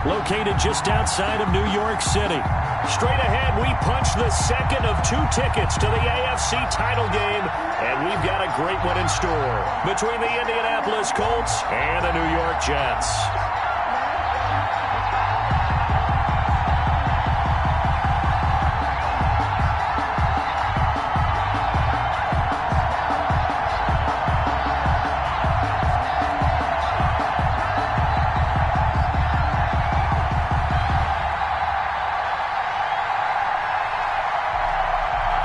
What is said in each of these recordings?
located just outside of New York City. Straight ahead, we punch the second of 2 tickets to the AFC title game, and we've got a great one in store between the Indianapolis Colts and the New York Jets.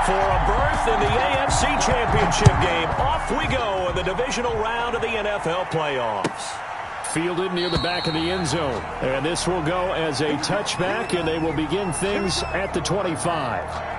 For a berth in the AFC Championship game, off we go in the divisional round of the NFL playoffs. Fielded near the back of the end zone. And this will go as a touchback, and they will begin things at the 25.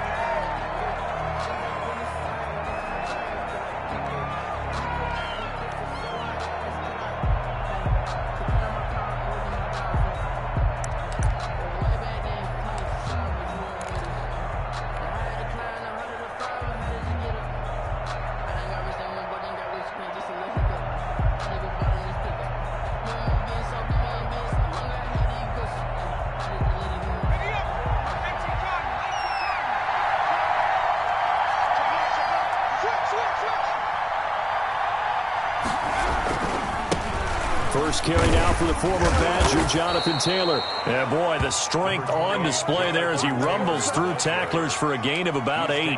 First carry now for the former Badger, Jonathan Taylor. And boy, the strength on display there as he rumbles through tacklers for a gain of about 8.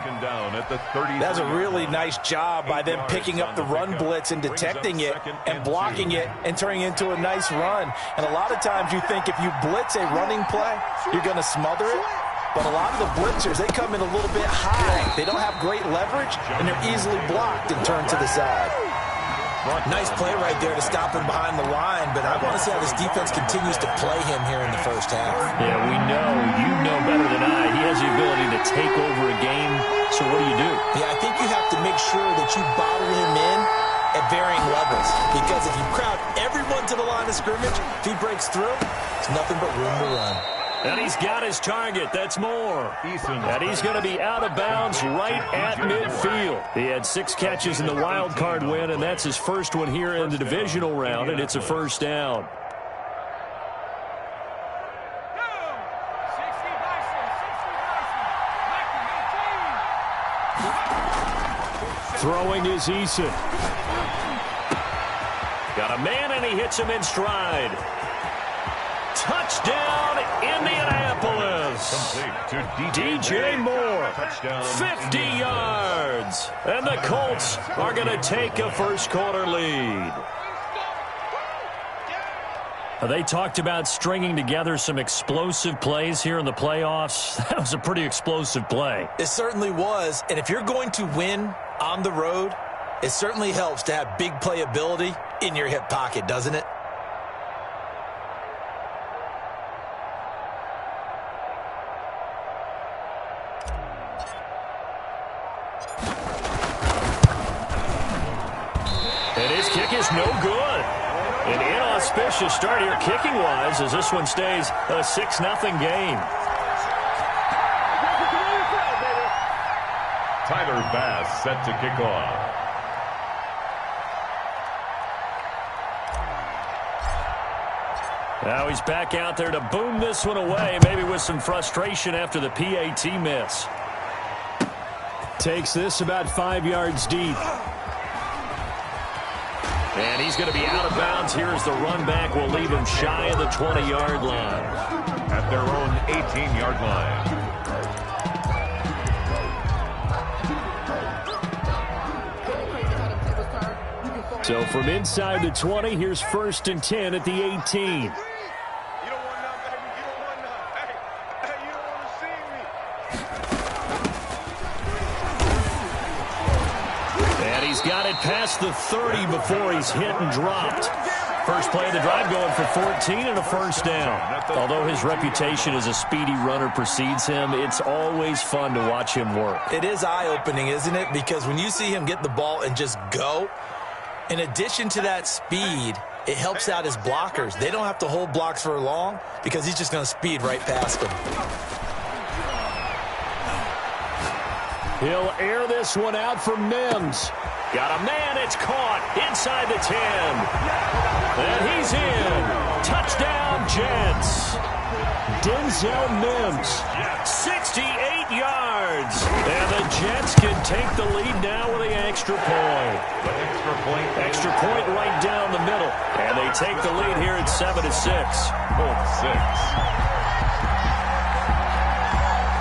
That's a really nice job by them picking up the run blitz and detecting it and blocking it and turning it into a nice run. And a lot of times you think if you blitz a running play, you're going to smother it. But a lot of the blitzers, they come in a little bit high. They don't have great leverage, and they're easily blocked and turned to the side. Nice play right there to stop him behind the line, but I want to see how this defense continues to play him here in the first half. Yeah, we know, you know better than I, he has the ability to take over a game, so what do you do? Yeah, I think you have to make sure that you bottle him in at varying levels, because if you crowd everyone to the line of scrimmage, if he breaks through, it's nothing but room to run. And he's got his target. That's more. And he's going to be out of bounds right at midfield. He had 6 catches in the wild card win, and that's his first one here in the divisional round, and it's a first down. Throwing is Eason. Got a man, and he hits him in stride. Touchdown, Indianapolis. DJ Moore, 50 yards. And the Colts are going to take a first-quarter lead. They talked about stringing together some explosive plays here in the playoffs. That was a pretty explosive play. It certainly was. And if you're going to win on the road, it certainly helps to have big playability in your hip pocket, doesn't it? And his kick is no good. An inauspicious start here kicking-wise as this one stays a 6-0 game. Tyler Bass set to kick off. Now he's back out there to boom this one away, maybe with some frustration after the PAT miss. Takes this about 5 yards deep. And he's going to be out of bounds here as the run back will leave him shy of the 20-yard line. At their own 18-yard line. So from inside the 20, here's 1st and 10 at the 18. He's got it past the 30 before he's hit and dropped. First play of the drive going for 14 and a first down. Although his reputation as a speedy runner precedes him, it's always fun to watch him work. It is eye-opening, isn't it? Because when you see him get the ball and just go, in addition to that speed, it helps out his blockers. They don't have to hold blocks for long because he's just going to speed right past them. He'll air this one out for Mims. Got a man, it's caught inside the 10. And he's in. Touchdown, Jets. Denzel Mims. 68 yards. And the Jets can take the lead now with the extra point. Extra point right down the middle. And they take the lead here at 7-6.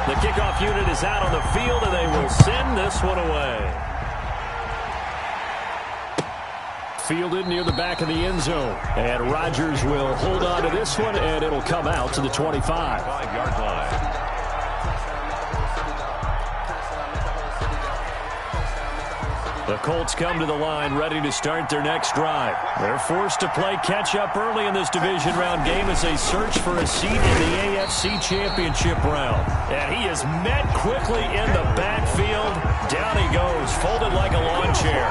The kickoff unit is out on the field, and they will send this one away. Fielded near the back of the end zone. And Rodgers will hold on to this one, and it'll come out to the 25. 5-yard line. The Colts come to the line ready to start their next drive. They're forced to play catch-up early in this division round game as they search for a seat in the AFC Championship round. And he is met quickly in the backfield. Down he goes, folded like a lawn chair.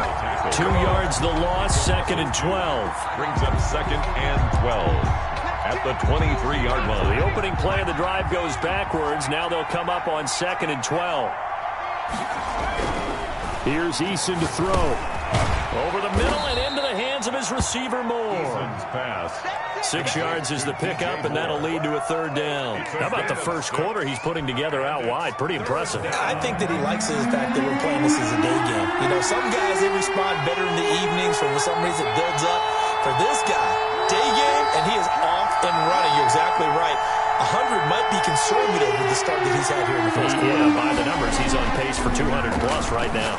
2 yards the loss, 2nd and 12. Brings up 2nd and 12 at the 23-yard line. The opening play of the drive goes backwards. Now they'll come up on 2nd and 12. Here's Eason to throw. Over the middle and into the hands of his receiver Moore. Eason's pass. 6 yards is the pickup, and that'll lead to a 3rd down. How about the first quarter he's putting together out wide? Pretty impressive. I think that he likes the fact that we're playing this as a day game. You know, some guys, they respond better in the evenings. For some reason, it builds up. For this guy, day game, and he is off and running. You're exactly right. 100 might be conservative with the start that he's had here in the first quarter. Yeah, by the numbers, he's on pace for 200-plus right now.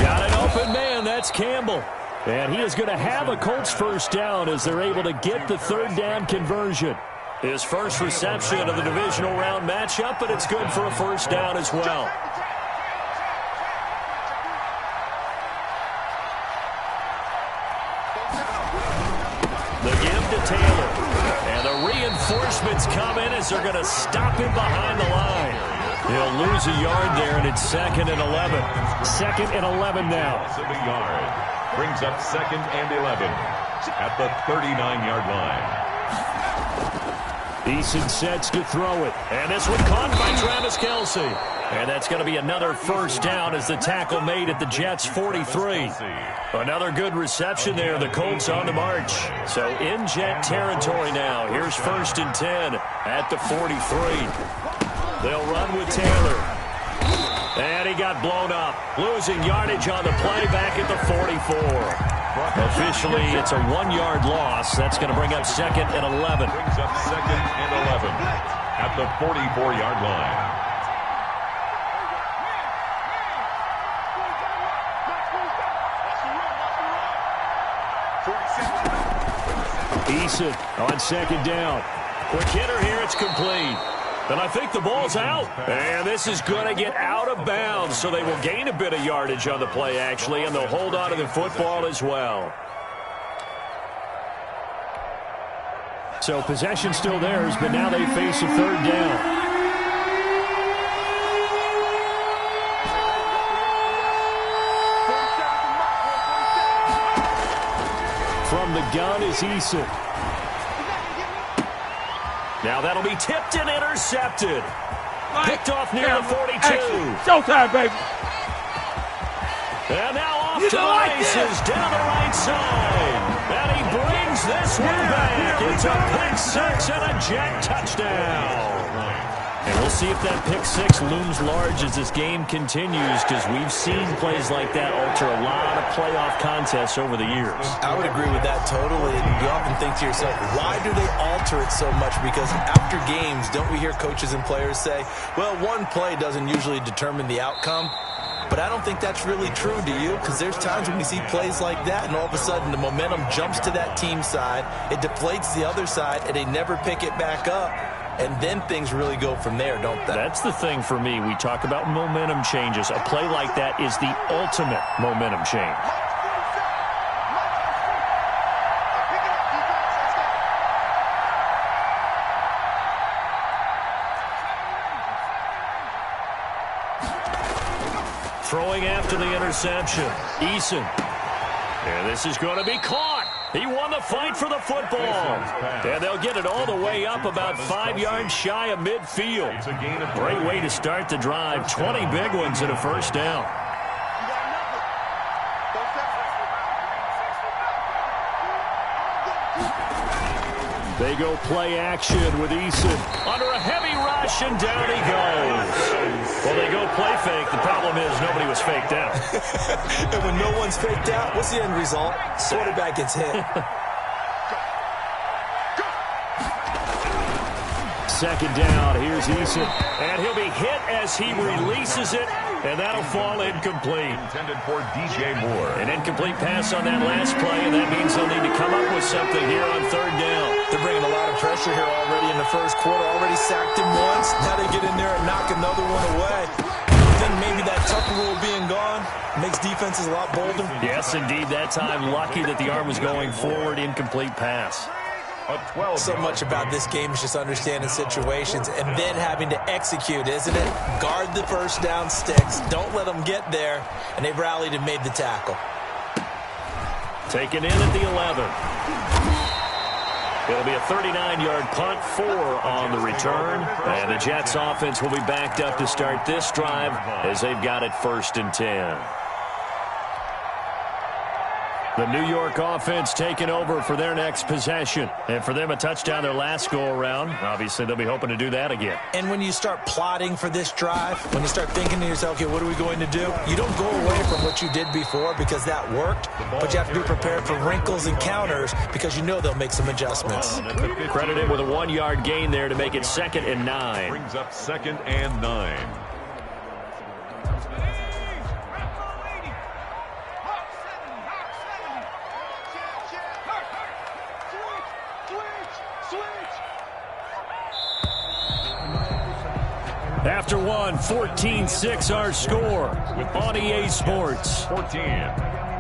Got an open man. That's Campbell. And he is going to have a Colts first down as they're able to get the 3rd down conversion. His first reception of the divisional round matchup, but it's good for a first down as well. The give to Taylor. And the reinforcements come in as they're going to stop him behind the line. He'll lose a yard there, and it's 2nd and 11. 2nd and 11 now. Loss of a yard. Brings up 2nd and 11 at the 39-yard line. Eason sets to throw it. And this one caught by Travis Kelce. And that's going to be another first down as the tackle made at the Jets' 43. Another good reception there. The Colts on the march. So in Jet territory now. Here's 1st and 10 at the 43. They'll run with Taylor. And he got blown up. Losing yardage on the play back at the 44. Officially, it's a 1-yard loss. That's going to bring up 2nd and 11. Brings up 2nd and 11 at the 44-yard line. Eason on 2nd down. Quick hitter here. It's complete. And I think the ball's out. And this is going to get out of bounds, so they will gain a bit of yardage on the play, actually, and they'll hold on to the football as well. So possession still theirs, but now they face a 3rd down. From the gun is Eason. Now that'll be tipped and intercepted. Picked off near the 42. Showtime, baby. And now off to the races down the right side. And he brings this one back. It's a pick 6 and a Jet touchdown. And we'll see if that pick 6 looms large as this game continues, because we've seen plays like that alter a lot of playoff contests over the years. I would agree with that totally. And you often think to yourself, why do they alter it so much? Because after games, don't we hear coaches and players say, well, one play doesn't usually determine the outcome? But I don't think that's really true, do you? Because there's times when we see plays like that, and all of a sudden the momentum jumps to that team side, it deflates the other side, and they never pick it back up. And then things really go from there, don't they? That's the thing for me. We talk about momentum changes. A play like that is the ultimate momentum change. Throwing after the interception. Eason. And this is going to be caught. He won the fight for the football. And they'll get it all the way up about 5 yards shy of midfield. Great way to start the drive. 20 big ones and a first down. They go play action with Eason. Under a heavy rush, and down he goes. Well, they go play fake. The problem is nobody was faked out. And when no one's faked out, what's the end result? Quarterback gets hit. Second down, here's Eason. And he'll be hit as he releases it, and that'll fall incomplete. Intended for DJ Moore. An incomplete pass on that last play, and that means they'll need to come up with something here on third down. They're bringing a lot of pressure here already in the first quarter. Already sacked him once. Now they get in there and knock another one away. I think maybe that Tucker rule being gone makes defenses a lot bolder. Yes, indeed. That time, lucky that the arm was going forward. Incomplete pass. So much about this game is just understanding situations and then having to execute, isn't it? Guard the first down sticks. Don't let them get there. And they've rallied and made the tackle. Taken in at the 11. It'll be a 39-yard punt, 4 on the return. And the Jets offense will be backed up to start this drive as they've got it 1st and 10. The New York offense taking over for their next possession. And for them, a touchdown their last go-around. Obviously, they'll be hoping to do that again. And when you start plotting for this drive, when you start thinking to yourself, okay, what are we going to do? You don't go away from what you did before because that worked, but you have to be prepared for wrinkles and counters because you know they'll make some adjustments. Credited with a 1-yard gain there to make it 2nd and 9. Brings up 2nd and 9. After one, 14-6 our score on EA Sports. 14,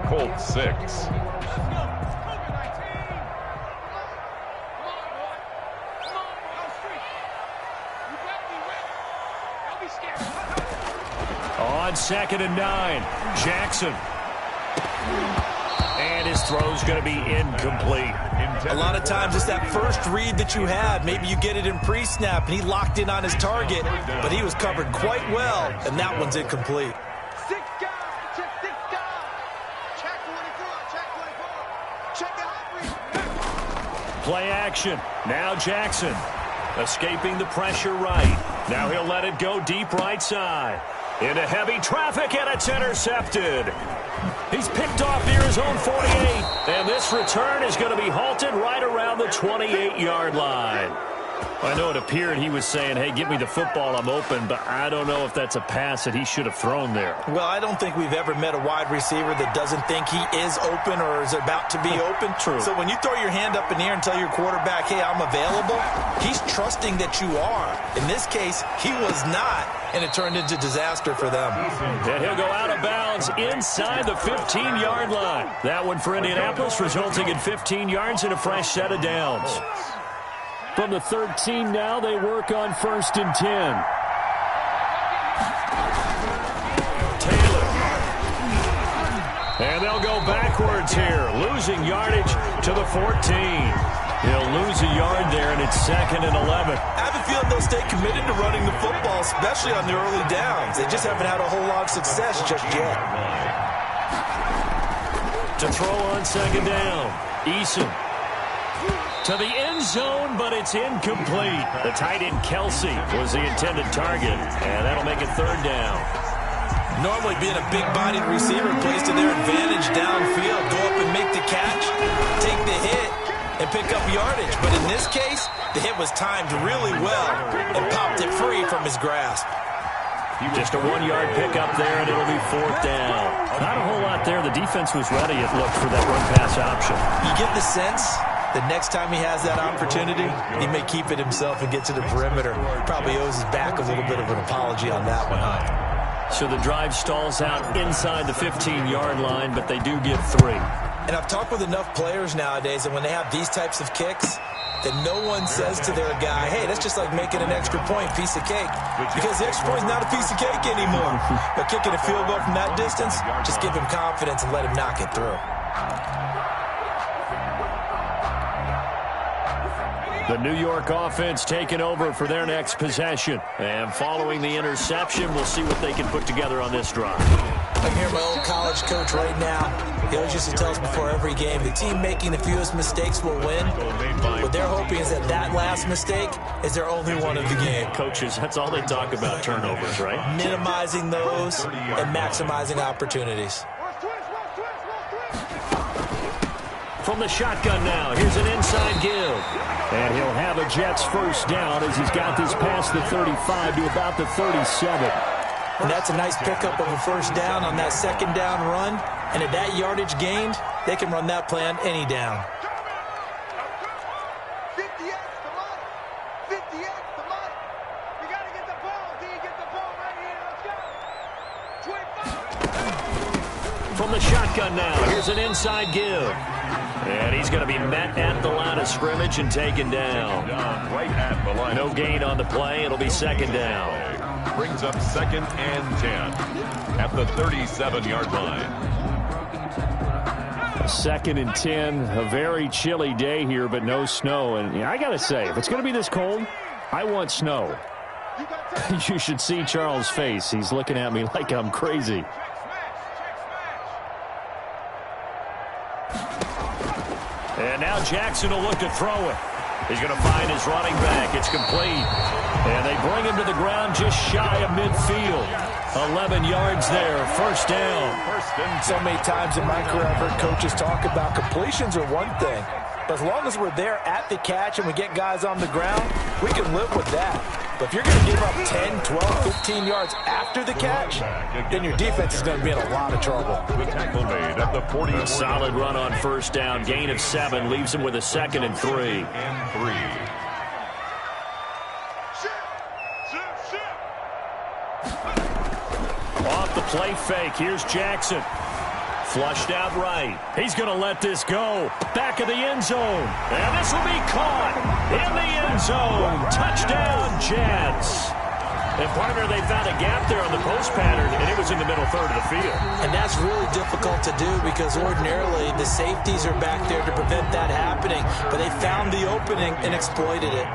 Colts 6. On 2nd and 9, Jackson. And his throw's going to be incomplete. A lot of times it's that first read that you have. Maybe you get it in pre-snap, and he locked in on his target, but he was covered quite well, and that one's incomplete. Play action. Now Jackson escaping the pressure right. Now he'll let it go deep right side. Into heavy traffic, and it's intercepted. He's picked off near his own 48, and this return is going to be halted right around the 28-yard line. I know it appeared he was saying, hey, give me the football, I'm open, but I don't know if that's a pass that he should have thrown there. Well, I don't think we've ever met a wide receiver that doesn't think he is open or is about to be open. True. So when you throw your hand up in the air and tell your quarterback, hey, I'm available, he's trusting that you are. In this case, he was not, and it turned into disaster for them. And he'll go out of bounds inside the 15-yard line. That one for Indianapolis, resulting in 15 yards and a fresh set of downs. From the 13 now, they work on 1st and 10. Taylor. And they'll go backwards here, losing yardage to the 14. He'll lose a yard there, and it's 2nd and 11. I have a feeling they'll stay committed to running the football, especially on the early downs. They just haven't had a whole lot of success just yet. To throw on 2nd down, Eason. To the end zone, but it's incomplete. The tight end, Kelsey, was the intended target, and that'll make it 3rd down. Normally being a big-bodied receiver plays to their advantage downfield. Go up and make the catch, take the hit, and pick up yardage. But in this case, the hit was timed really well and popped it free from his grasp. Just a 1-yard pickup there, and it'll be 4th down. Not a whole lot there. The defense was ready, it looked, for that run-pass option. You get the sense the next time he has that opportunity, he may keep it himself and get to the perimeter. Probably owes his back a little bit of an apology on that one, huh? So the drive stalls out inside the 15-yard line, but they do get 3. And I've talked with enough players nowadays, and when they have these types of kicks, that no one says to their guy, hey, that's just like making an extra point, piece of cake. Because the extra point is not a piece of cake anymore. But kicking a field goal from that distance, just give him confidence and let him knock it through. The New York offense taking over for their next possession. And following the interception, we'll see what they can put together on this drive. I'm hearing my old college coach right now. He always used to tell us before every game, the team making the fewest mistakes will win. What they're hoping is that last mistake is their only one of the game. Coaches, that's all they talk about, turnovers, right? Minimizing those and maximizing opportunities. From the shotgun now, here's an inside give. And he'll have a Jets first down as he's got this past the 35 to about the 37. And that's a nice pickup of a first down on that second down run. And at that yardage gained, they can run that play on any down. 50X, come on. 50X, come on. You got to get the ball. D, get the ball right here. Let's go. 25. From the shotgun now, here's an inside give. And he's going to be met at the line of scrimmage and taken down. Right at the line. No gain on the play. It'll be second down. Brings up 2nd and 10 at the 37-yard line. 2nd and 10. A very chilly day here, but no snow. And I got to say, if it's going to be this cold, I want snow. You should see Charles' face. He's looking at me like I'm crazy. And now Jackson will look to throw it. He's going to find his running back. It's complete. And they bring him to the ground just shy of midfield. 11 yards there. First down. So many times in my career I've heard coaches talk about completions are one thing. But as long as we're there at the catch and we get guys on the ground, we can live with that. But if you're going to give up 10, 12, 15 yards after the catch, then your defense is going to be in a lot of trouble. The tackle made at the 40. A solid run on first down. Gain of 7 leaves him with a 2nd and 3. Off the play fake. Here's Jackson. Flushed out right. He's going to let this go. Back of the end zone. And this will be caught in the end zone. Touchdown, Jets. And partner, they found a gap there on the post pattern, and it was in the middle third of the field. And that's really difficult to do because ordinarily the safeties are back there to prevent that happening. But they found the opening and exploited it.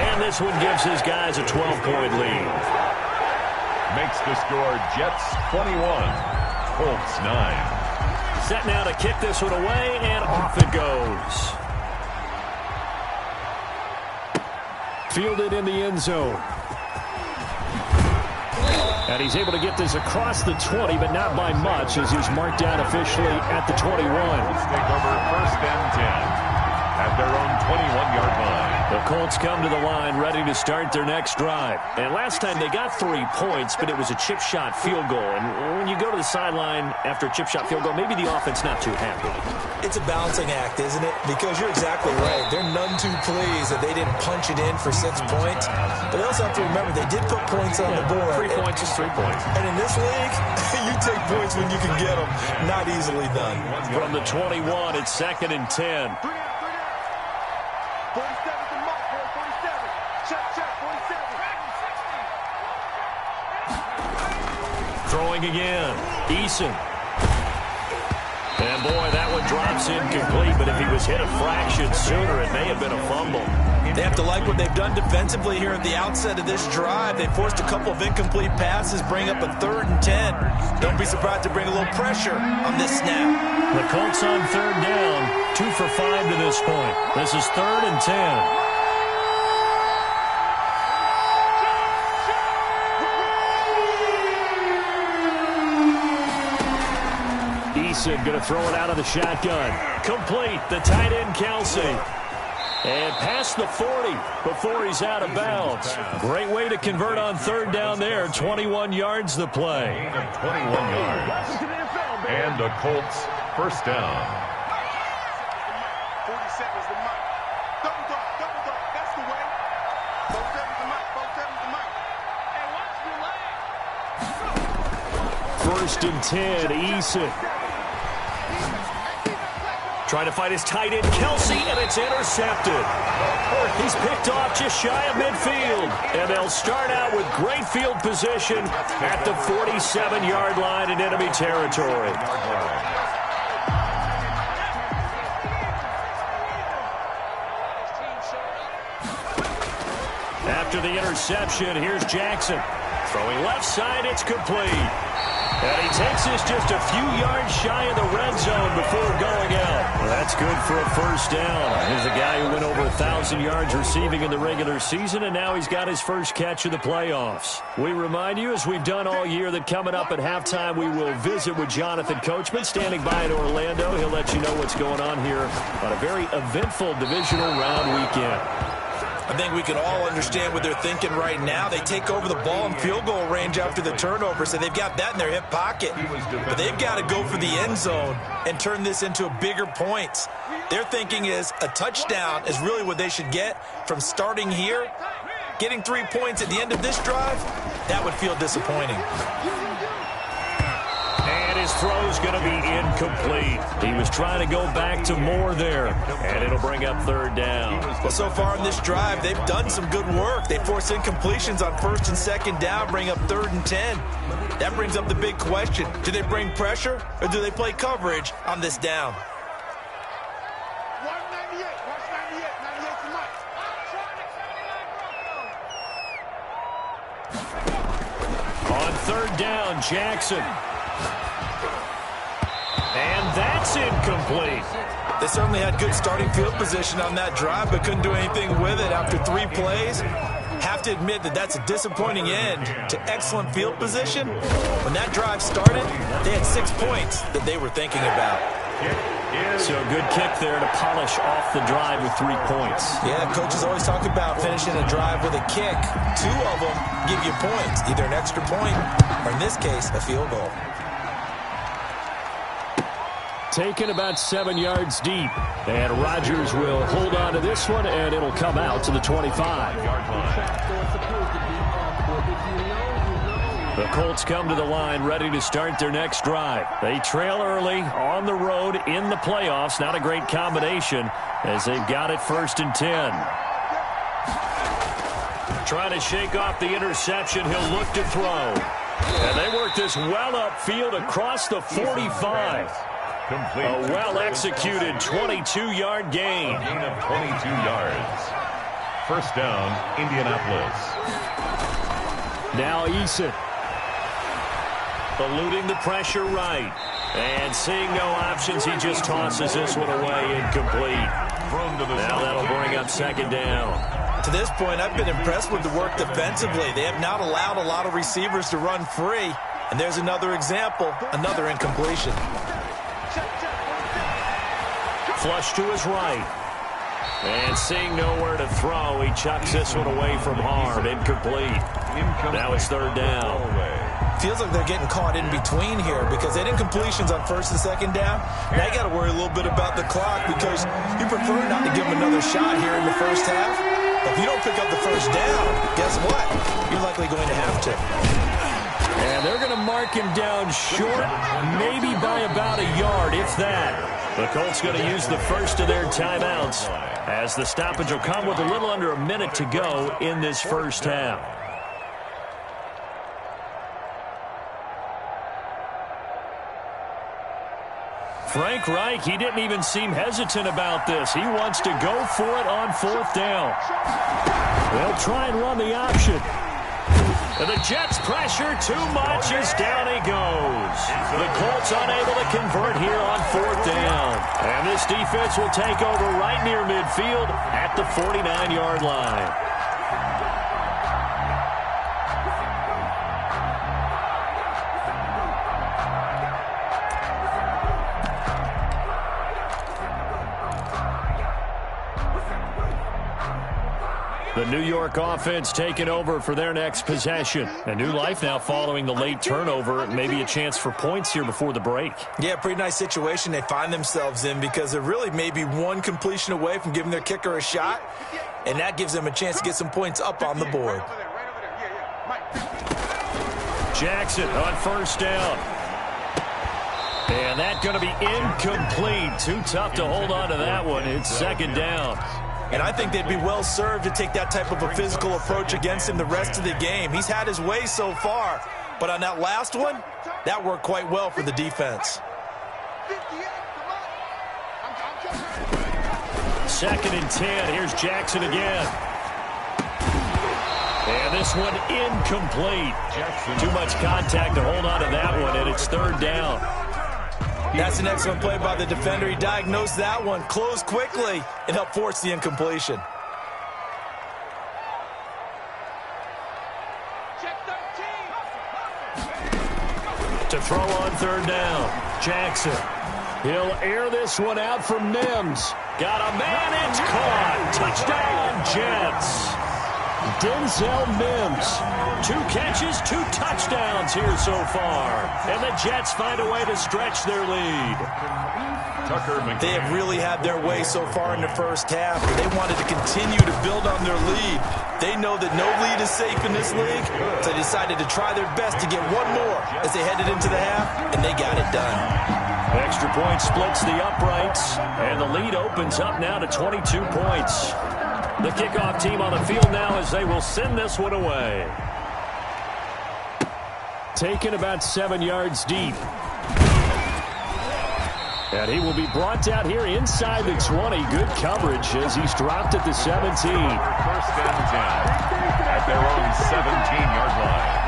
And this one gives his guys a 12-point lead. Makes the score Jets 21, Colts 9. Set now to kick this one away, and off it goes. Fielded in the end zone. And he's able to get this across the 20, but not by much, as he's marked down officially at the 21. Let's take over 1st and 10 at their own 21-yard line. The Colts come to the line ready to start their next drive. And last time they got 3 points, but it was a chip shot field goal. And when you go to the sideline after a chip shot field goal, maybe the offense not too happy. It's a balancing act, isn't it? Because you're exactly right. They're none too pleased that they didn't punch it in for 6 points. But they also have to remember they did put points on the board. 3 points is 3 points. And in this league, you take points when you can get them. Not easily done. From the 21, it's 2nd and 10. 47 to Mark, 47. Check, 47. Throwing again. Eason. And boy, that one drops incomplete, but if he was hit a fraction sooner, it may have been a fumble. They have to like what they've done defensively here at the outset of this drive. They forced a couple of incomplete passes, bring up a 3rd and 10. Don't be surprised to bring a little pressure on this snap. The Colts on 3rd down, 2 for 5 to this point. This is 3rd and 10. Going to throw it out of the shotgun. Complete. The tight end, Kelsey. And past the 40 before he's out of bounds. Great way to convert on 3rd down there. 21 yards the play. 21 yards. And the Colts first down. 47 is the mark. Double dog. That's the way. 47 is the mark. 47 is the mark. Hey, watch your leg. 1st and 10, Eason. Trying to fight his tight end, Kelsey, and it's intercepted. He's picked off just shy of midfield. And they'll start out with great field position at the 47-yard line in enemy territory. After the interception, here's Jackson. Throwing left side, it's complete. And he takes this just a few yards shy of the red zone before going out. Well, that's good for a first down. Here's a guy who went over 1,000 yards receiving in the regular season, and now he's got his first catch of the playoffs. We remind you, as we've done all year, that coming up at halftime, we will visit with Jonathan Coachman, standing by in Orlando. He'll let you know what's going on here on a very eventful divisional round weekend. I think we can all understand what they're thinking right now. They take over the ball in field goal range after the turnover, so they've got that in their hip pocket. But they've got to go for the end zone and turn this into bigger points. Their thinking is a touchdown is really what they should get from starting here. Getting 3 points at the end of this drive, that would feel disappointing. And his throw's going to be incomplete. He was trying to go back to more there, and it'll bring up third down. Well, so far in this drive, they've done some good work. They force incompletions on first and second down, bring up 3rd and 10. That brings up the big question. Do they bring pressure, or do they play coverage on this down? 198. Watch 98 tonight. On third down, Jackson. And that's incomplete. They certainly had good starting field position on that drive, but couldn't do anything with it after 3 plays. Have to admit that that's a disappointing end to excellent field position. When that drive started, they had 6 points that they were thinking about. So a good kick there to polish off the drive with 3 points. Yeah, coaches always talk about finishing a drive with a kick. 2 of them give you points, either an extra point or, in this case, a field goal. Taken about 7 yards deep. And Rodgers will hold on to this one, and it'll come out to the 25-yard line. The Colts come to the line ready to start their next drive. They trail early on the road in the playoffs. Not a great combination as they've got it 1st and 10. Trying to shake off the interception. He'll look to throw. And they work this well upfield across the 45. A well-executed 22-yard gain. A gain of 22 yards. First down, Indianapolis. Now Eason. Eluding the pressure right. And seeing no options, he just tosses this one away incomplete. Now that'll bring up 2nd down. To this point, I've been impressed with the work defensively. They have not allowed a lot of receivers to run free. And there's another example, another incompletion. Flush to his right. And seeing nowhere to throw, he chucks this one away from harm. Incomplete. Now it's 3rd down. Feels like they're getting caught in between here because they had incompletions on 1st and 2nd down. Now you got to worry a little bit about the clock because you prefer not to give them another shot here in the first half. But if you don't pick up the first down, guess what? You're likely going to have to. And they're going to mark him down short, maybe by about a yard, if that. The Colts going to use the first of their timeouts as the stoppage will come with a little under a minute to go in this first half. Frank Reich, he didn't even seem hesitant about this. He wants to go for it on 4th down. They'll try and run the option. And the Jets pressure too much as down he goes. The Colts unable to convert here on 4th down. And this defense will take over right near midfield at the 49-yard line. The New York offense taking over for their next possession. A new life now following the late turnover. Maybe a chance for points here before the break. Yeah, pretty nice situation they find themselves in because they're really maybe one completion away from giving their kicker a shot, and that gives them a chance to get some points up on the board. Jackson on 1st down. And that's going to be incomplete. Too tough to hold on to that one. It's 2nd down. And I think they'd be well served to take that type of a physical approach against him the rest of the game. He's had his way so far, but on that last one, that worked quite well for the defense. 2nd and 10. Here's Jackson again. And this one incomplete. Too much contact to hold on to that one, and it's third down. That's an excellent play by the defender. He diagnosed that one, closed quickly, and helped force the incompletion. To throw on third down, Jackson. He'll air this one out for Mims. Got a man, it's caught. Touchdown, Jets. Denzel Mims. 2 catches, 2 touchdowns here so far. And the Jets find a way to stretch their lead. They have really had their way so far in the first half, but they wanted to continue to build on their lead. They know that no lead is safe in this league, so they decided to try their best to get one more as they headed into the half, and they got it done. Extra point splits the uprights, and the lead opens up now to 22 points. The kickoff team on the field now as they will send this one away. Taken about 7 yards deep. And he will be brought down here inside the 20. Good coverage as he's dropped at the 17. First and 10 at their own 17-yard line.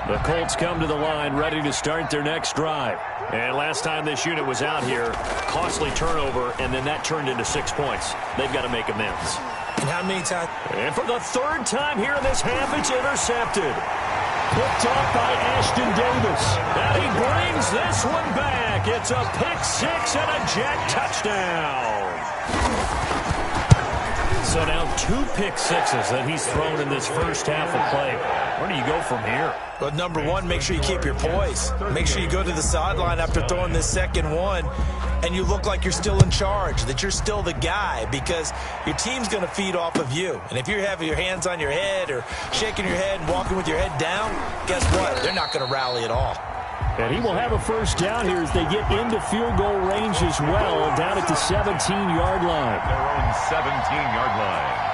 The Colts come to the line ready to start their next drive. And last time this unit was out here, costly turnover, and then that turned into 6 points. They've got to make amends. And how many times? And for the third time here in this half, it's intercepted. Picked off by Ashton Davis. And he brings this one back. It's a pick-6 and a Jet touchdown. So now 2 pick-6s that he's thrown in this first half of play. Where do you go from here? Well, number one, make sure you keep your poise. Make sure you go to the sideline after throwing this second one, and you look like you're still in charge, that you're still the guy, because your team's going to feed off of you. And if you're having your hands on your head or shaking your head and walking with your head down, guess what? They're not going to rally at all. And he will have a first down here as they get into field goal range as well, down at the 17-yard line. Their own 17-yard line.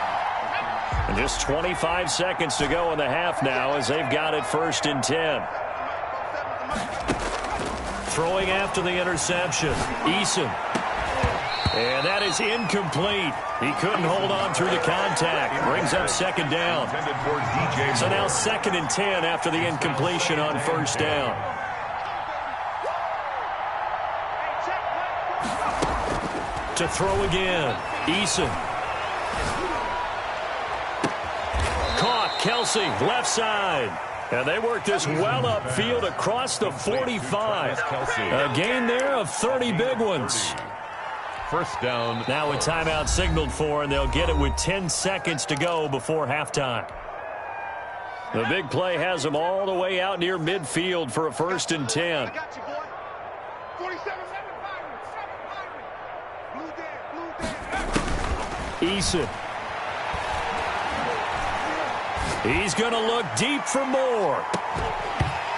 And just 25 seconds to go in the half now as they've got it 1st and 10. Throwing after the interception, Eason. And that is incomplete. He couldn't hold on through the contact. Brings up 2nd down. So now 2nd and 10 after the incompletion on 1st down. To throw again, Eason. Caught, Kelsey, left side. And they work this well upfield across the 45. A gain there of 30 big ones. First down. Now a timeout signaled for, and they'll get it with 10 seconds to go before halftime. The big play has them all the way out near midfield for a 1st and 10. I got you, boy. 47. Eason. He's going to look deep for more.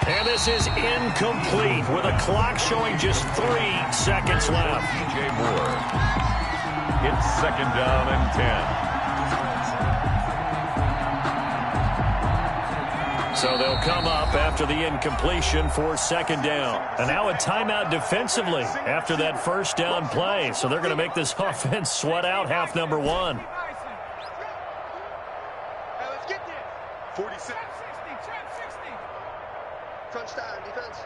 And this is incomplete with a clock showing just 3 seconds left. DJ Moore. It's 2nd down and 10. So they'll come up after the incompletion for 2nd down. And now a timeout defensively after that 1st down play. So they're going to make this offense sweat out half number 1. Hey, let's get there. 46. Crunch time, defense.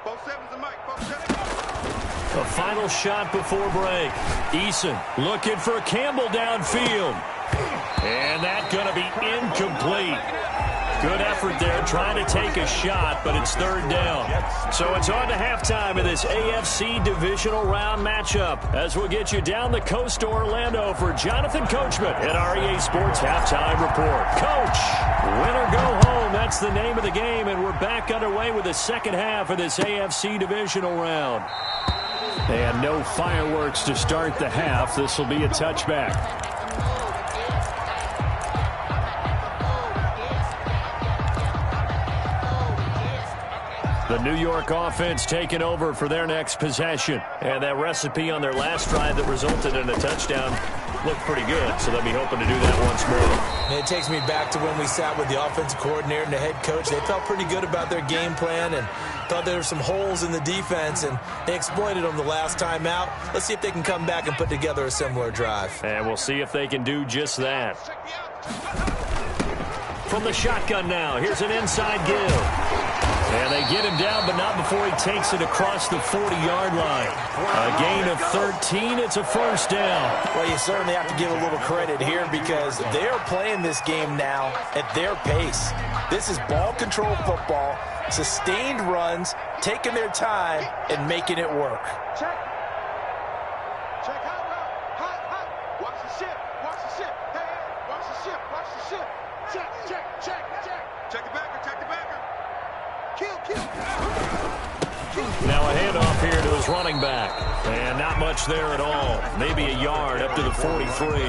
Both 7s and Mike. Both 7. The final shot before break. Eason looking for Campbell downfield. And that's going to be incomplete. Good effort there trying to take a shot, but it's 3rd down. So it's on to halftime of this AFC divisional round matchup as we'll get you down the coast to Orlando for Jonathan Coachman at our EA Sports Halftime Report. Coach, win or go home, that's the name of the game, and we're back underway with the second half of this AFC divisional round. And no fireworks to start the half. This will be a touchback. The New York offense taking over for their next possession. And that recipe on their last drive that resulted in a touchdown looked pretty good, so they'll be hoping to do that once more. And it takes me back to when we sat with the offensive coordinator and the head coach. They felt pretty good about their game plan and thought there were some holes in the defense, and they exploited them the last time out. Let's see if they can come back and put together a similar drive. And we'll see if they can do just that. From the shotgun now, here's an inside give. And they get him down, but not before he takes it across the 40-yard line. A gain of 13. It's a first down. Well, you certainly have to give a little credit here because they're playing this game now at their pace. This is ball control football, sustained runs, taking their time, and making it work. Check. Check hot. Watch the ship. Watch the ship. Hey, watch the ship. Watch the ship. Check. Check the backer. Check the backer. Kill. Now a handoff here to his running back. And not much there at all. Maybe a yard up to the 43.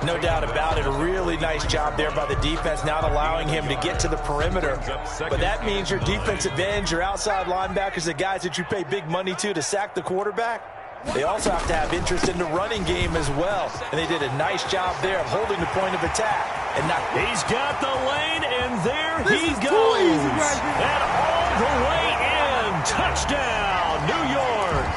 No doubt about it. A really nice job there by the defense, not allowing him to get to the perimeter. But that means your defensive ends, your outside linebackers, the guys that you pay big money to sack the quarterback, they also have to have interest in the running game as well. And they did a nice job there of holding the point of attack. He's got the lane, and there he goes. And all the way in. Touchdown, New York.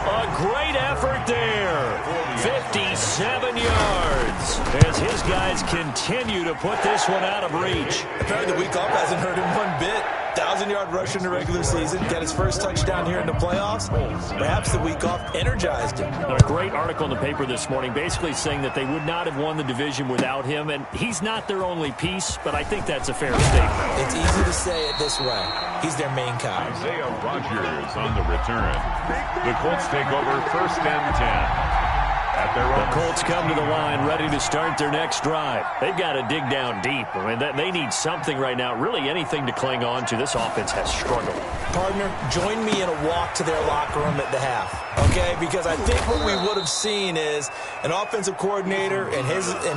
A great effort there. 57 yards as his guys continue to put this one out of reach. Apparently the week off hasn't hurt him one bit. 1,000-yard rusher in the regular season. Got his first touchdown here in the playoffs. Perhaps the week off energized him. A great article in the paper this morning basically saying that they would not have won the division without him, and he's not their only piece, but I think that's a fair statement. It's easy to say it this way. He's their main guy. Isaiah Rodgers on the return. The Colts take over 1st and 10. The Colts come to the line ready to start their next drive. They've got to dig down deep. I mean, they need something right now, really anything to cling on to. This offense has struggled. Partner, join me in a walk to their locker room at the half, okay? Because I think what we would have seen is an offensive coordinator and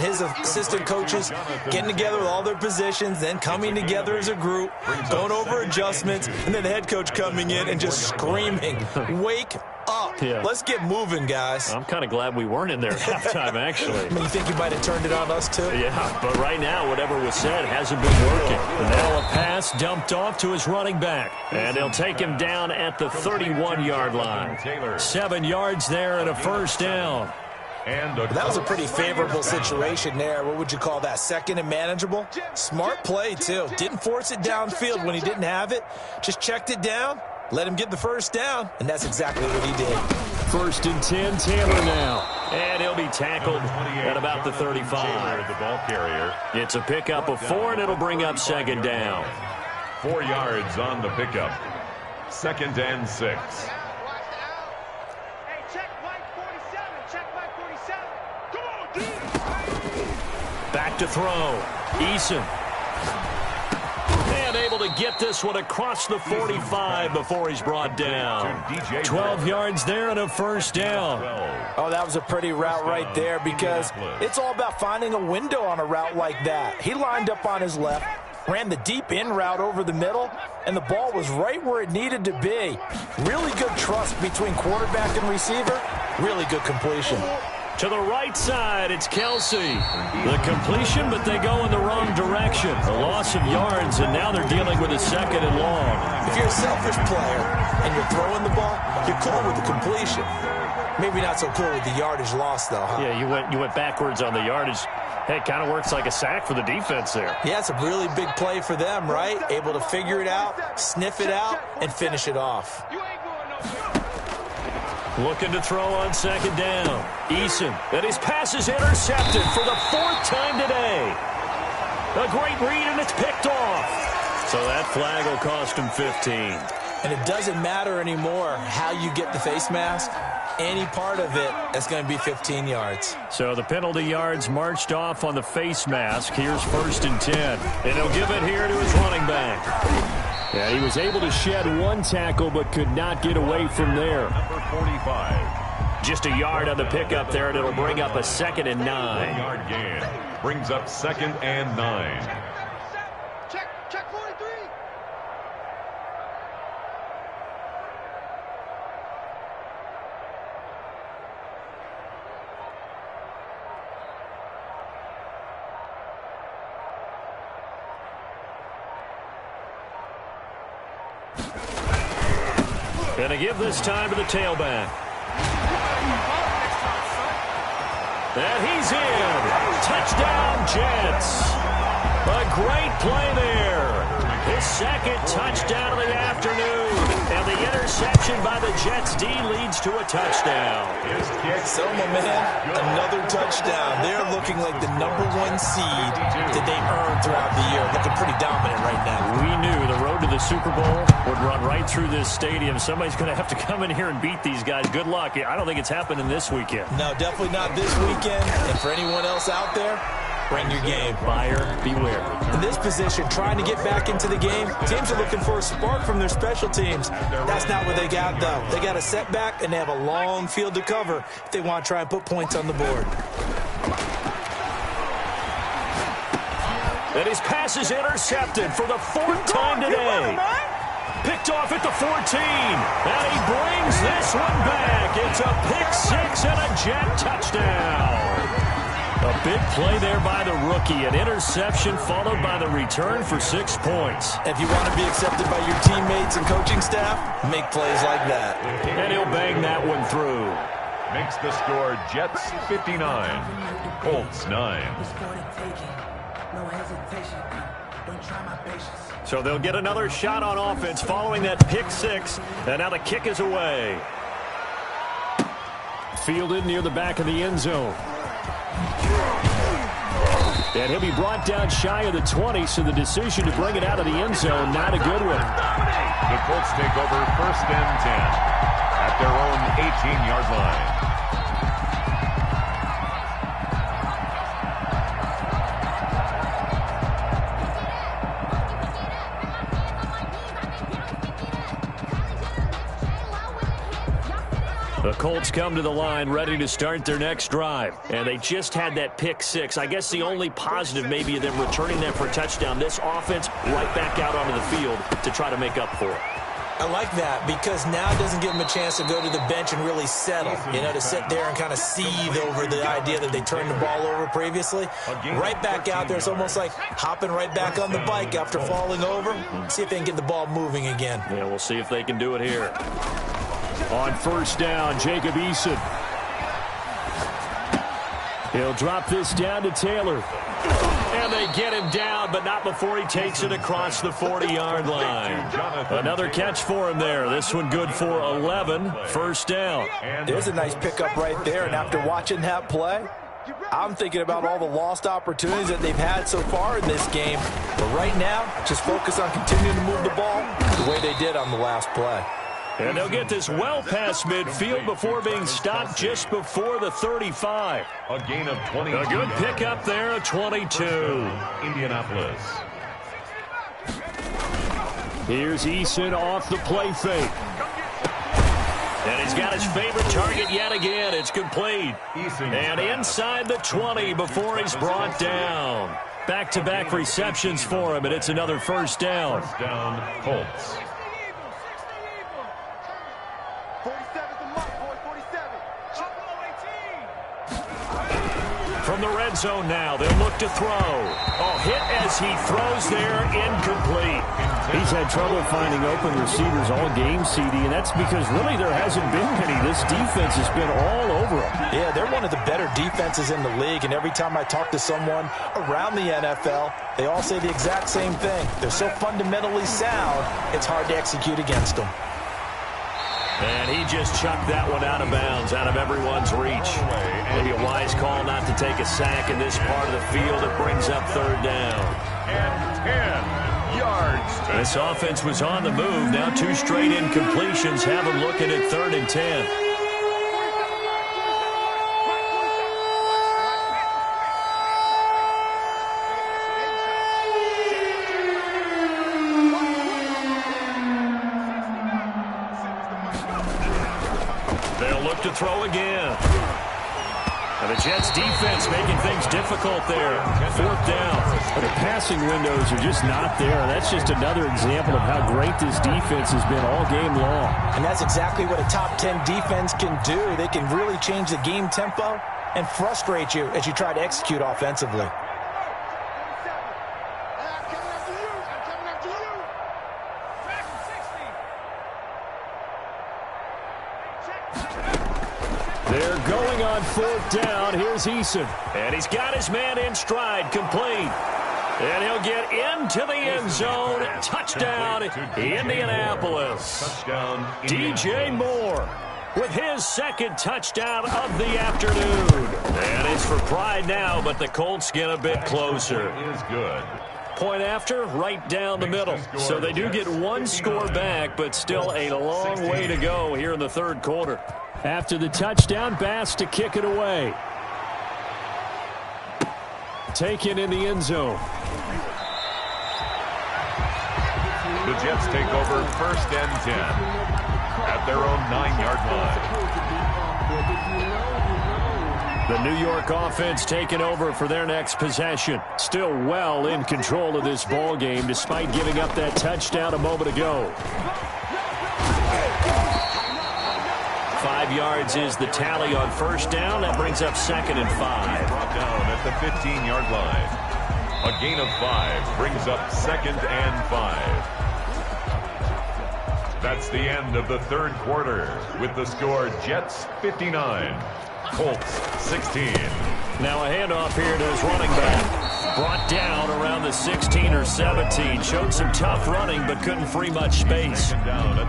his assistant coaches getting together with all their positions, then coming together as a group, going over adjustments, and then the head coach coming in and just screaming, "Wake up. Yeah. Let's get moving, guys." I'm kind of glad we weren't in there at halftime, actually. I mean, you think you might have turned it on us, too? Yeah, but right now, whatever was said hasn't been working. And now a pass dumped off to his running back. And they'll take him down at the 31-yard line. 7 yards there and a first down. That was a pretty favorable situation there. What would you call that? Second and manageable? Smart play, too. Didn't force it downfield when he didn't have it. Just checked it down. Let him get the first down, and that's exactly what he did. 1st and 10, Taylor now. And he'll be tackled at about the 35. The ball carrier. It's a pickup of 4, and it'll bring up 2nd down. 4 yards on the pickup. 2nd and 6. Hey, check Mike 47. Check Mike 47. Come on, dude. Back to throw. Eason. And able to get this one across the 45 before he's brought down. 12 yards there and a first down. Oh, that was a pretty route right there because it's all about finding a window on a route like that. He lined up on his left, ran the deep in route over the middle, and the ball was right where it needed to be. Really good trust between quarterback and receiver. Really good completion. To the right side, it's Kelsey. The completion, but they go in the wrong direction. A loss of yards, and now they're dealing with a 2nd and long. If you're a selfish player and you're throwing the ball, you're cool with the completion. Maybe not so cool with the yardage loss, though, huh? Yeah, you went backwards on the yardage. Hey, it kind of works like a sack for the defense there. Yeah, it's a really big play for them, right? Able to figure it out, sniff it out, and finish it off. You ain't going nowhere. Looking to throw on 2nd down. Eason, and his pass is intercepted for the 4th time today. A great read, and it's picked off. So that flag will cost him 15. And it doesn't matter anymore how you get the face mask. Any part of it, that's going to be 15 yards. So the penalty yards marched off on the face mask. Here's 1st and 10. And he'll give it here to his running back. Yeah, he was able to shed 1 tackle, but could not get away from there. Number 45. Just a yard on the pickup there, and it'll bring up a 2nd and 9. 1-yard gain. Brings up 2nd and 9. Check 43. And to give this time to the tailback. And he's in. Touchdown, Jets. A great play there. His second touchdown of the afternoon. And the interception by the Jets D leads to a touchdown. So, my man, another touchdown. They're looking like the #1 seed that they earned throughout the year. Looking pretty dominant right now. We knew the road to the Super Bowl would run right through this stadium. Somebody's going to have to come in here and beat these guys. Good luck. I don't think it's happening this weekend. No, definitely not this weekend. And for anyone else out there, bring your game. Buyer beware. In this position, trying to get back into the game, teams are looking for a spark from their special teams. That's not what they got, though. They got a setback, and they have a long field to cover if they want to try and put points on the board. And his pass is intercepted for the 4th time today. Picked off at the 14. And he brings this one back. It's a pick-6 and a Jet touchdown. A big play there by the rookie. An interception followed by the return for 6 points. If you want to be accepted by your teammates and coaching staff, make plays like that. And he'll bang that one through. Makes the score Jets 59, Colts 9. So they'll get another shot on offense following that pick-6. And now the kick is away. Fielded near the back of the end zone. And he'll be brought down shy of the 20, so the decision to bring it out of the end zone, not a good one. The Colts take over 1st and 10 at their own 18-yard line. The Colts come to the line ready to start their next drive. And they just had that pick-6. I guess the only positive maybe of them returning that for a touchdown. This offense right back out onto the field to try to make up for it. I like that because now it doesn't give them a chance to go to the bench and really settle, to sit there and kind of seethe over the idea that they turned the ball over previously. Right back out there, it's almost like hopping right back on the bike after falling over. See if they can get the ball moving again. Yeah, we'll see if they can do it here. On 1st down, Jacob Eason. He'll drop this down to Taylor. And they get him down, but not before he takes it across the 40-yard line. Another catch for him there. This one good for 11. 1st down. There's a nice pickup right there, and after watching that play, I'm thinking about all the lost opportunities that they've had so far in this game. But right now, just focus on continuing to move the ball the way they did on the last play. And they'll get this well past midfield before being stopped just before the 35. A gain of 22. A good pickup there, a 22. Indianapolis. Here's Eason off the play fake. And he's got his favorite target yet again. It's complete. And inside the 20 before he's brought down. Back-to-back receptions for him, and it's another 1st down. 1st down, Colts. From the red zone now, they'll look to throw. Oh, hit as he throws there, incomplete. He's had trouble finding open receivers all game, CD, and that's because really there hasn't been any. This defense has been all over him. Yeah, they're one of the better defenses in the league, and every time I talk to someone around the NFL, they all say the exact same thing. They're so fundamentally sound, it's hard to execute against them. And he just chucked that one out of bounds, out of everyone's reach. Maybe a wise call not to take a sack in this part of the field. It brings up 3rd down. And 10 yards. This offense was on the move. Now 2 straight incompletions have them looking at 3rd and 10. To throw again. And the Jets defense making things difficult there. 4th down. But the passing windows are just not there. That's just another example of how great this defense has been all game long. And that's exactly what a top 10 defense can do. They can really change the game tempo and frustrate you as you try to execute offensively. They're going on 4th down. Here's Eason. And he's got his man in stride, complete. And he'll get into the end zone. Touchdown, Indianapolis. Touchdown, DJ Moore with his second touchdown of the afternoon. And it's for pride now, but the Colts get a bit closer. Is good. Point after, right down the middle. So they do get one score back, but still a long way to go here in the third quarter. After the touchdown, Bass to kick it away. Taken in the end zone. The Jets take over 1st and 10 at their own 9-yard line. The New York offense taking over for their next possession. Still well in control of this ball game despite giving up that touchdown a moment ago. 5 yards is the tally on 1st down. That brings up 2nd and 5. Brought down at the 15-yard line. A gain of 5 brings up 2nd and 5. That's the end of the third quarter with the score Jets 59, Colts 16. Now a handoff here to his running back. Brought down around the 16 or 17. Showed some tough running but couldn't free much space.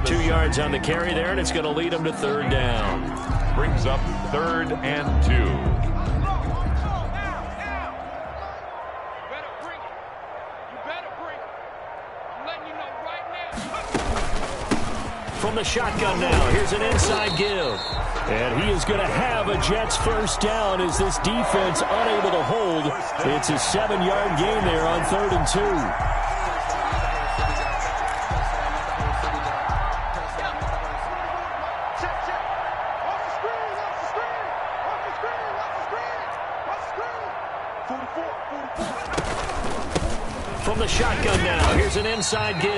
2 yards on the carry there, and it's going to lead him to 3rd down. Brings up 3rd and 2. From the shotgun now, here's an inside give. And he is going to have a Jets 1st down as this defense unable to hold. It's a 7-yard gain there on 3rd and 2. From the shotgun now, here's an inside give.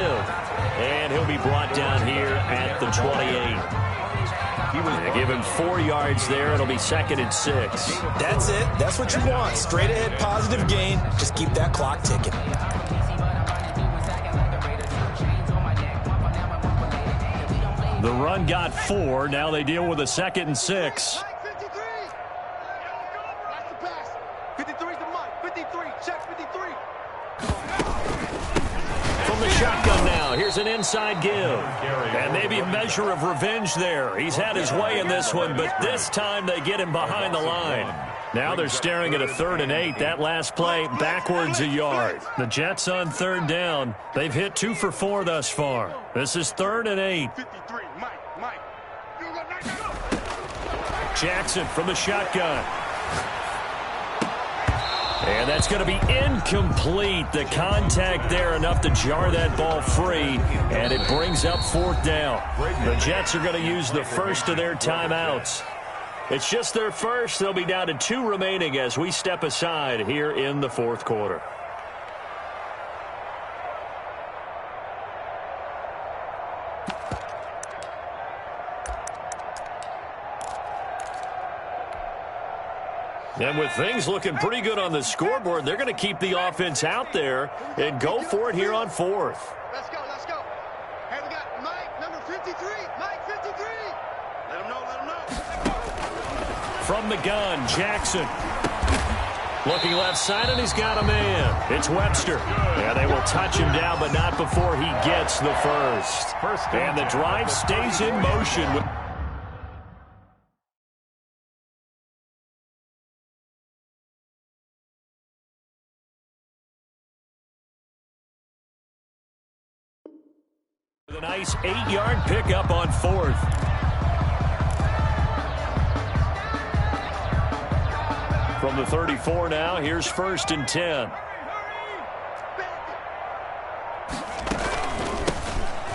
And he'll be brought down here at the 28. They give him 4 yards there. It'll be 2nd and 6. That's it. That's what you want. Straight ahead, positive gain. Just keep that clock ticking. The run got 4. Now they deal with a 2nd and 6. 53's the mark. 53. Check 53. From the shotgun now, here's an inside give. And maybe a measure of revenge there. He's had his way in this one, but this time they get him behind the line. Now they're staring at a 3rd and 8. That last play backwards a yard. The Jets on 3rd down. They've hit 2 for 4 thus far. This is 3rd and 8. 53. Mike. Jackson from the shotgun. And that's going to be incomplete. The contact there enough to jar that ball free, and it brings up 4th down. The Jets are going to use the first of their timeouts. It's just their first. They'll be down to 2 remaining as we step aside here in the 4th quarter. And with things looking pretty good on the scoreboard, they're going to keep the offense out there and go for it here on 4th. Let's go. Hey, we got Mike, number 53. Mike, 53. Let him know. From the gun, Jackson. Looking left side, and he's got a man. It's Webster. Yeah, they will touch him down, but not before he gets the first. And the drive stays in motion. With a nice 8-yard pickup on 4th. From the 34 now, here's 1st and 10.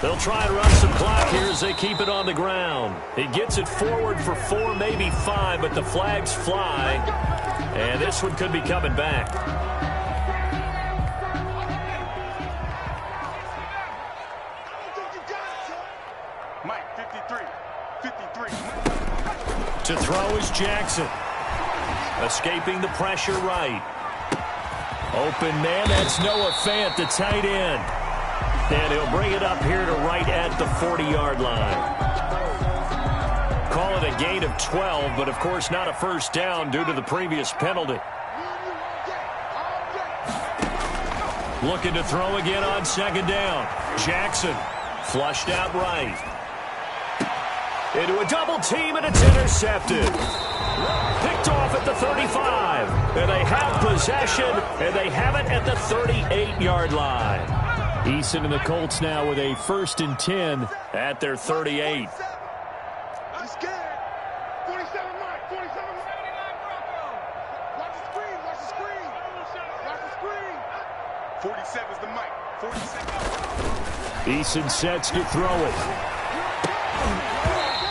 They'll try and run some clock here as they keep it on the ground. He gets it forward for 4, maybe 5, but the flags fly. And this one could be coming back. Mike, 53. To throw is Jackson. Escaping the pressure right. Open man, that's Noah Fant, the tight end. And he'll bring it up here to right at the 40-yard line. Call it a a gain of 12, but of course not a first down due to the previous penalty. Looking to throw again on second down. Jackson flushed out right. Into a double team, and it's intercepted. Picked off at the 35. And they have possession, and they have it at the 38-yard line. Eason and the Colts now with a 1st and 10 at their 38. I'm scared. 47 Mike. 47 Watch the screen. Watch the screen. Watch the screen. 47's the mic. 47. Eason sets to throw it.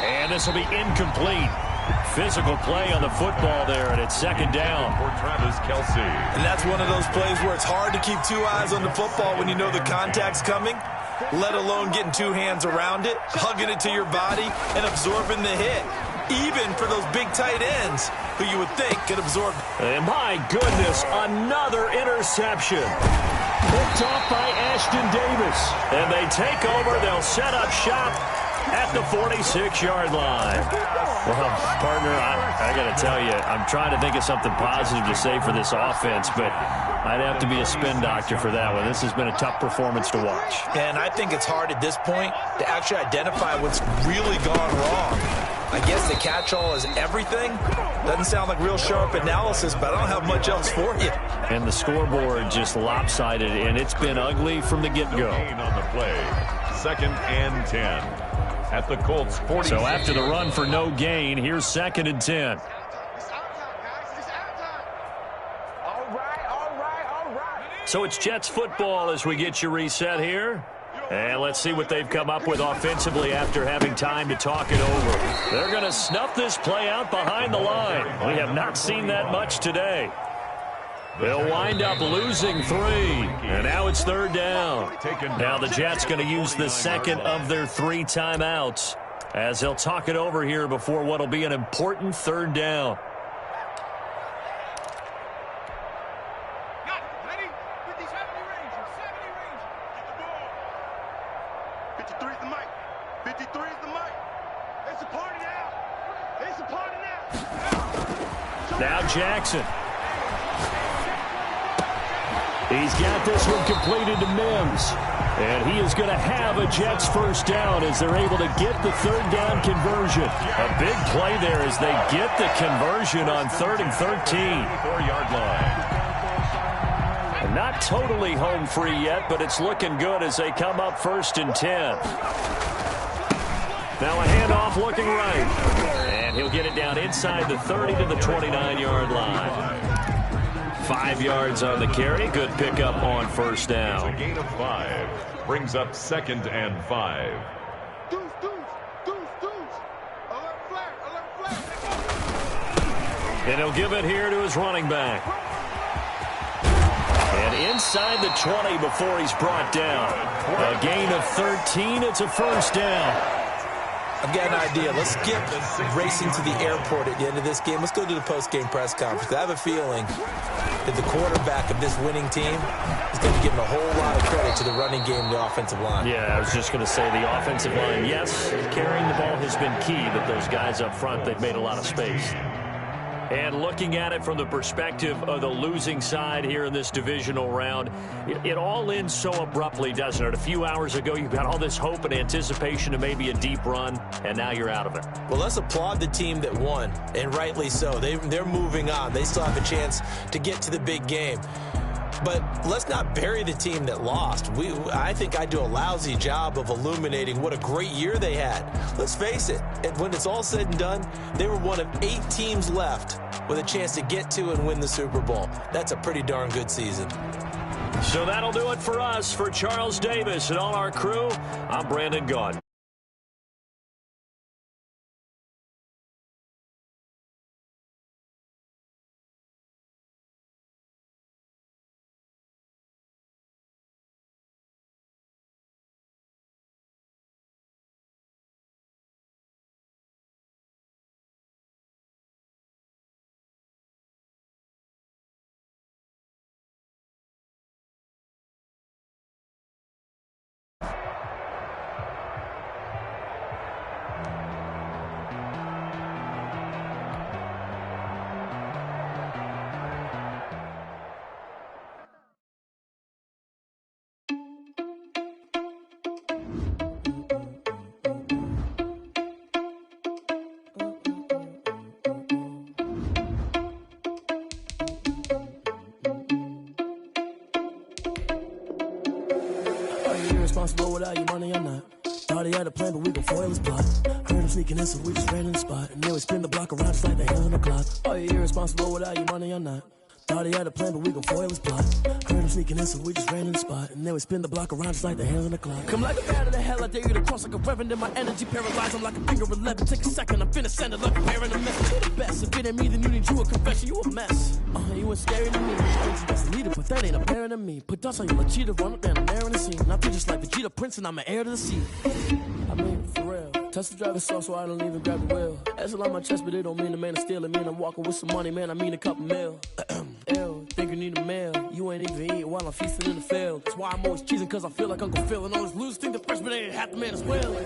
And this will be incomplete. Physical play on the football there, and it's second down. For Travis Kelce. And that's one of those plays where it's hard to keep 2 eyes on the football when you know the contact's coming, let alone getting 2 hands around it, hugging it to your body, and absorbing the hit. Even for those big tight ends who you would think could absorb. And my goodness, another interception. Picked off by Ashton Davis. And they take over. They'll set up shop at the 46-yard line. Well, partner, I got to tell you, I'm trying to think of something positive to say for this offense, but I'd have to be a spin doctor for that one. This has been a tough performance to watch. And I think it's hard at this point to actually identify what's really gone wrong. I guess the catch-all is everything. Doesn't sound like real sharp analysis, but I don't have much else for you. And the scoreboard just lopsided, and it's been ugly from the get-go. Gain on the play. 2nd and 10. At the Colts 40. So after the run for no gain, here's 2nd and 10. It's our time, guys. It's our time. All right. So it's Jets football as we get you reset here. And let's see what they've come up with offensively after having time to talk it over. They're going to snuff this play out behind the line. We have not seen that much today. They'll wind up losing 3. And now it's 3rd down. Now the Jets going to use the 2nd of their 3 timeouts as they'll talk it over here before what will be an important 3rd down. Got it. Ready? 50, 70 range. 70 range. Get the ball. 53's the mic. 53's the mic. It's a party now. It's a party now. Now Jackson. He's got this one completed to Mims. And he is going to have a Jets 1st down as they're able to get the 3rd down conversion. A big play there as they get the conversion on 3rd and 13. 4-yard line. And not totally home free yet, but it's looking good as they come up 1st and 10. Now a handoff looking right. And he'll get it down inside the 30 to the 29-yard line. 5 yards on the carry. Good pickup on 1st down. It's a gain of 5. Brings up 2nd and 5. Deuce. Alert flag. And he'll give it here to his running back. And inside the 20 before he's brought down. A gain of 13. It's a 1st down. I've got an idea. Let's skip racing to the airport at the end of this game. Let's go to the post-game press conference. I have a feeling that the quarterback of this winning team is going to give him a whole lot of credit to the running game and the offensive line. Yeah, I was just going to say the offensive line, yes, carrying the ball has been key, but those guys up front, they've made a lot of space. And looking at it from the perspective of the losing side here in this divisional round, it all ends so abruptly, doesn't it? A few hours ago, you got all this hope and anticipation of maybe a deep run, and now you're out of it. Well, let's applaud the team that won, and rightly so. They're moving on. They still have a chance to get to the big game. But let's not bury the team that lost. I think I do a lousy job of illuminating what a great year they had. Let's face it, and when it's all said and done, they were one of 8 teams left with a chance to get to and win the Super Bowl. That's a pretty darn good season. So that'll do it for us. For Charles Davis and all our crew, I'm Brandon Gaudin. irresponsible without your money or not. Thought he had a plan, but we gon' foil his plot. Heard him sneaking in, so we just ran in the spot. And then we spin the block around just like the hell on the clock. Are you irresponsible without your money or not? Thought he had a plan, but we gon' foil his plot. Heard him sneaking in, so we just ran in the spot. And then we spin the block around just like the hell on the clock. Come like a bat of the hell, I dare you to cross like a reverend. And my energy paralyzed, I'm like a finger 11. Take a second, I'm finna send a love bearing a message. You the best, if it ain't me, then you need you a confession. You a mess. You ain't scary to me. Strangers best to lead it, but that ain't apparent to me. Put dust on you, like cheetah, run up down the air in the scene. I feel just like Vegeta Prince, and I'm an heir to the sea. I mean, for real. Touch the driver's soft, so I don't even grab the wheel. That's on my chest, but it don't mean the man is stealing. Mean I'm walking with some money, man, I mean a couple mil. Ew, think you need a meal. You ain't even eating while I'm feasting in the field. That's why I'm always cheesing, cause I feel like Uncle Phil. And all those losers think the freshman ain't half the man as well.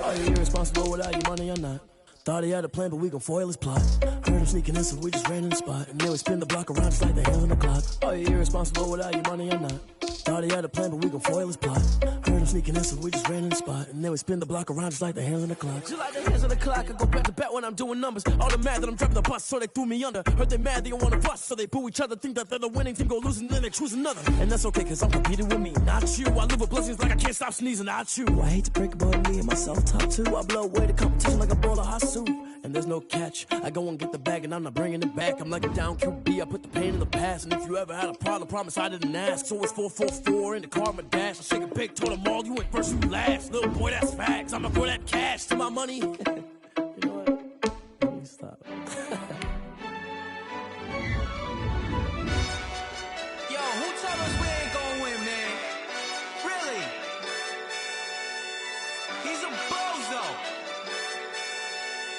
Are you irresponsible without your money or not? Thought he had a plan, but we gon' foil his plot. Heard him sneaking in, so we just ran in the spot. And then we spin the block around just like the hell on the clock. Are you irresponsible without your money or not? Thought he had a plan, but we gon' foil his plot. Heard him sneaking in, so we just ran in the spot. And then we spin the block around just like the hands on the clock. Just like the hands on the clock, I go back to back when I'm doing numbers. All the mad that I'm driving the bus, so they threw me under. Heard they mad, they don't wanna bust, so they boo each other. Think that they're the winning team, go losing, then they choose another. And that's okay, cause I'm competing with me, not you. I live with blessings like I can't stop sneezing, not you. I hate to break it, but me and myself top two. I blow away the competition like a bowl of hot soup. And there's no catch. I go and get the bag and I'm not bringing it back. I'm like a down QB, I put the pain in the past. And if you ever had a problem, promise I didn't ask. So it's 444 in the car, my dash. I shake a big, told them all, you ain't first, you last. Little boy, that's facts. I'ma throw that cash to my money. You know what? Let me stop. Yo, who told us we ain't gonna win, man? Really? He's a bozo.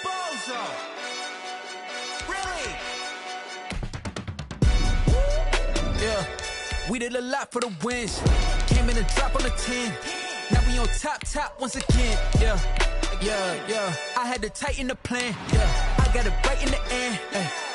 Bozo. Really? Yeah, we did a lot for the wins. Came in and drop on the 10. Now we on top once again. Yeah. I had to tighten the plan. Yeah, I got it right in the end.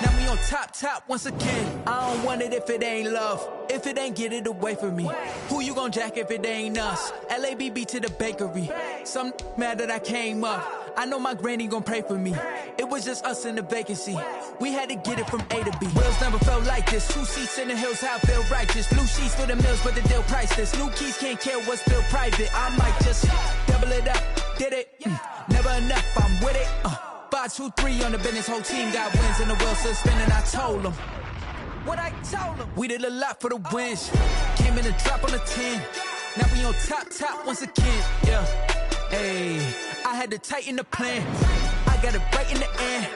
Now we on top once again. I don't want it if it ain't love. If it ain't, get it away from me. Who you gon' jack if it ain't us? LABB to the bakery. Some mad that I came up. I know my granny gon' pray for me. It was just us in the vacancy. We had to get it from A to B. Wheels never felt like this. 2 seats in the hills, how I feel righteous. Blue sheets for the mills, but the deal priceless. New keys can't care what's still private. I might just double it up. Did it? Never enough, I'm with it. 5, 2, 3 on the business. Whole team got wins and the wheels still spinning. I told them what I told them. We did a lot for the wins. Came in and drop on the 10. Now we on top once again. Yeah. Hey, I had to tighten the plan. I got it right in the end.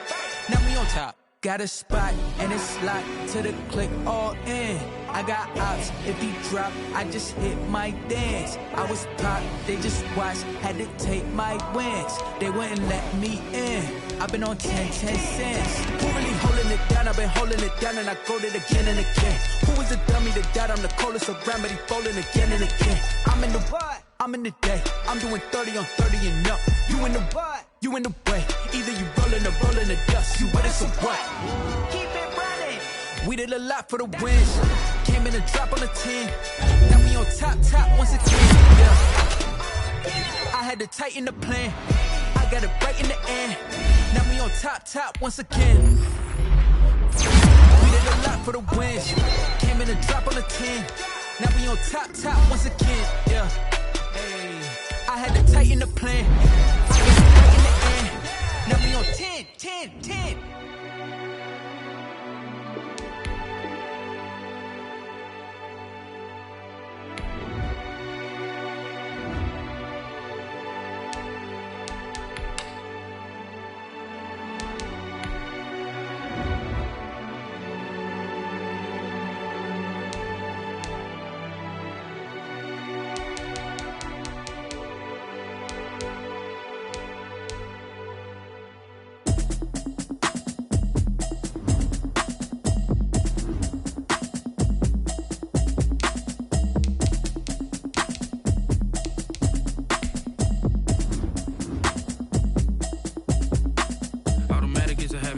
Now we on top. Got a spot and it's locked to the click all in. I got ops, if he drop, I just hit my dance. I was pop, they just watched, had to take my wins. They wouldn't let me in. I've been on 10 cents. Who really holding it down? I've been holding it down and I go it again and again. Who was the dummy that died? I'm the coldest around, but he falling again and again. I'm in the what? I'm in the day. I'm doing 30 on 30 and up. You in the what? You in the way. Either you rolling or rolling the dust. You with it, so what? Keep it running. We did a lot for the wins. Came in and drop on the 10. Now we on top once again. Yeah. I had to tighten the plan. I got it right in the end. Now we on top once again. We did a lot for the wins. Came in and drop on the 10. Now we on top once again. Yeah. Hey, I had to tighten the plan. I got it right in the end. Now we on 10.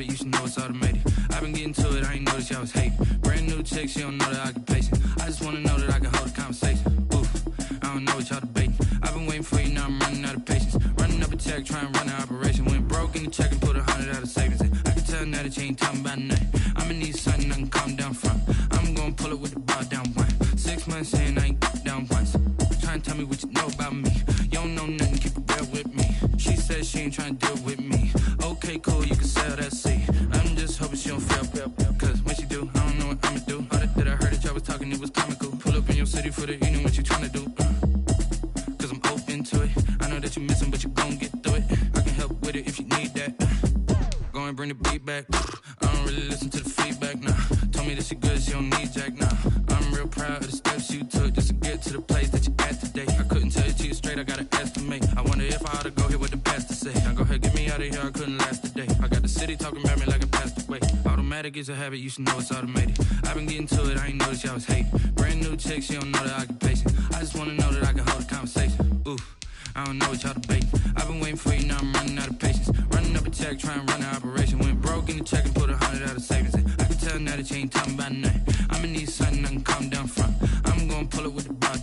You should know it's automated. I've been getting to it, I ain't noticed y'all was hating. Brand new chick, she don't know that I can place it. I just wanna know that I can hold a conversation. Oof, I don't know what y'all debating. I've been waiting for you, now I'm running out of patience. Running up a check, trying to run an operation. Went broke in the check and put 100 out of savings in. I can tell now that you ain't talking about nothing. I'ma need something I can calm down from. I'm gonna pull it with the bar down one. 6 months in, I ain't down once. Trying to tell me what you know about me. ain't trying to deal with me. Okay, cool, you can sell that seat. I'm just hoping she don't fail. Cause when she do, I don't know what I'ma do. All that I heard that y'all was talking, it was comical. Pull up in your city for the evening, what you tryna do? Cause I'm open to it. I know that you missing, but you gon' get through it. I can help with it if you need that. Go and bring the beat back. I don't really listen to the feedback, nah. Told me that she good, she don't need Jack, nah. I'm real proud of the steps you took just to get to the place that you at today. I couldn't tell it to you straight, I gotta estimate. I wonder if I ought to go here with the pastor say. Now go ahead, get me out of here, I couldn't last a day. I got the city talking about me like a passed away. Automatic is a habit, you should know it's automated. I've been getting to it, I ain't noticed y'all was hating. Brand new chick, she don't know the occupation. I just wanna know that I can hold a conversation. Ooh, I don't know what y'all debating. I've been waiting for you, now I'm running out of patience. Running up a check, trying to run an operation. Went broke in the check and put 100 out of savings in. I can tell now that you ain't talking about nothing. I'ma need something I can calm down from. I'm gonna pull it with the bar